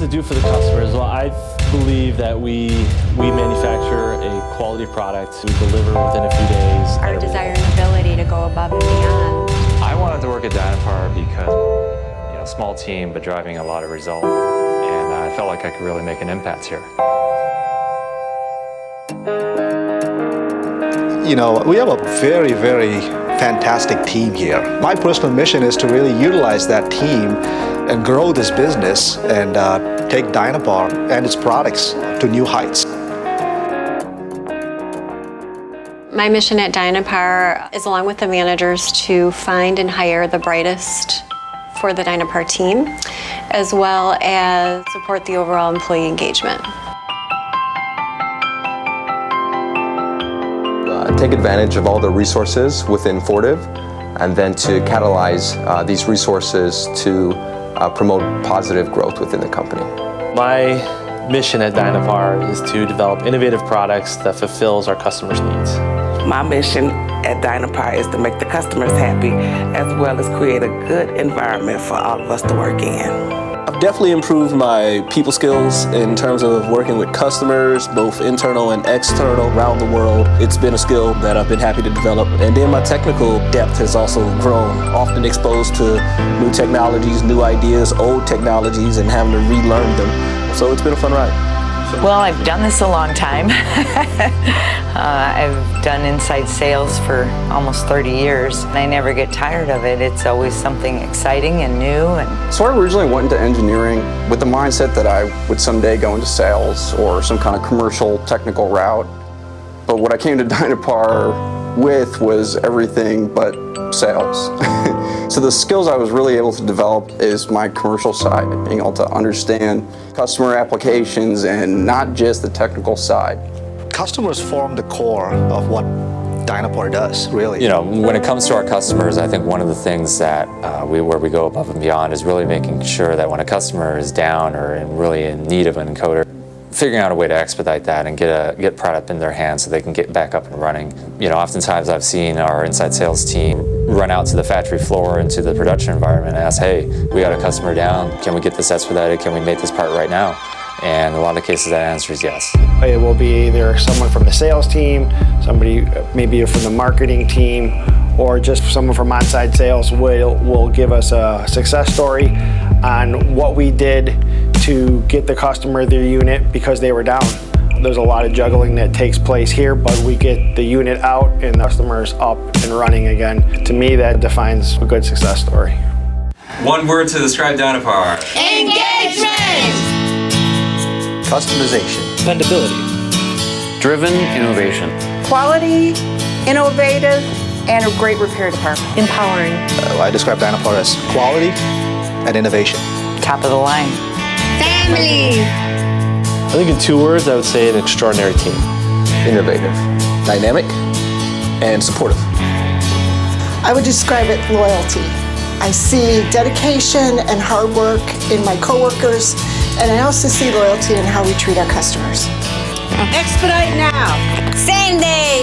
to do for the customers? Well, I believe that we manufacture a quality product. We deliver within a few days. Our desire and ability to go above and beyond. I wanted to work at Dynapar because, small team, but driving a lot of result. And I felt like I could really make an impact here. We have a very, very fantastic team here. My personal mission is to really utilize that team and grow this business and take Dynapar and its products to new heights. My mission at Dynapar is, along with the managers, to find and hire the brightest for the Dynapar team, as well as support the overall employee engagement. Take advantage of all the resources within Fortive, and then to catalyze these resources to promote positive growth within the company. My mission at Dynapar is to develop innovative products that fulfills our customers' needs. My mission at Dynapar is to make the customers happy, as well as create a good environment for all of us to work in. I've definitely improved my people skills in terms of working with customers, both internal and external, around the world. It's been a skill that I've been happy to develop. And then my technical depth has also grown, often exposed to new technologies, new ideas, old technologies, and having to relearn them. So it's been a fun ride. Well, I've done this a long time. I've done inside sales for almost 30 years, and I never get tired of it. It's always something exciting and new. So I originally went into engineering with the mindset that I would someday go into sales or some kind of commercial technical route. But what I came to Dynapar with was everything but sales. So the skills I was really able to develop is my commercial side, being able to understand customer applications and not just the technical side. Customers form the core of what Dynapar does, really. When it comes to our customers, I think one of the things that where we go above and beyond is really making sure that when a customer is down or really in need of an encoder, figuring out a way to expedite that and get product in their hands so they can get back up and running. Oftentimes I've seen our inside sales team run out to the factory floor into the production environment and ask, hey, we got a customer down, can we get this expedited, can we make this part right now? And in a lot of cases that answer is yes. It will be either someone from the sales team, somebody maybe from the marketing team, or just someone from on-site sales will give us a success story on what we did to get the customer their unit because they were down. There's a lot of juggling that takes place here, but we get the unit out and the customer's up and running again. To me, that defines a good success story. One word to describe Dynapar. Engagement! Customization. Dependability. Driven innovation. Quality, innovative, and a great repair department. Empowering. I describe Dynapar as quality and innovation. Top of the line. Family. I think in 2 words, I would say an extraordinary team. Innovative. Dynamic and supportive. I would describe it loyalty. I see dedication and hard work in my coworkers, and I also see loyalty in how we treat our customers. Expedite now. Same day.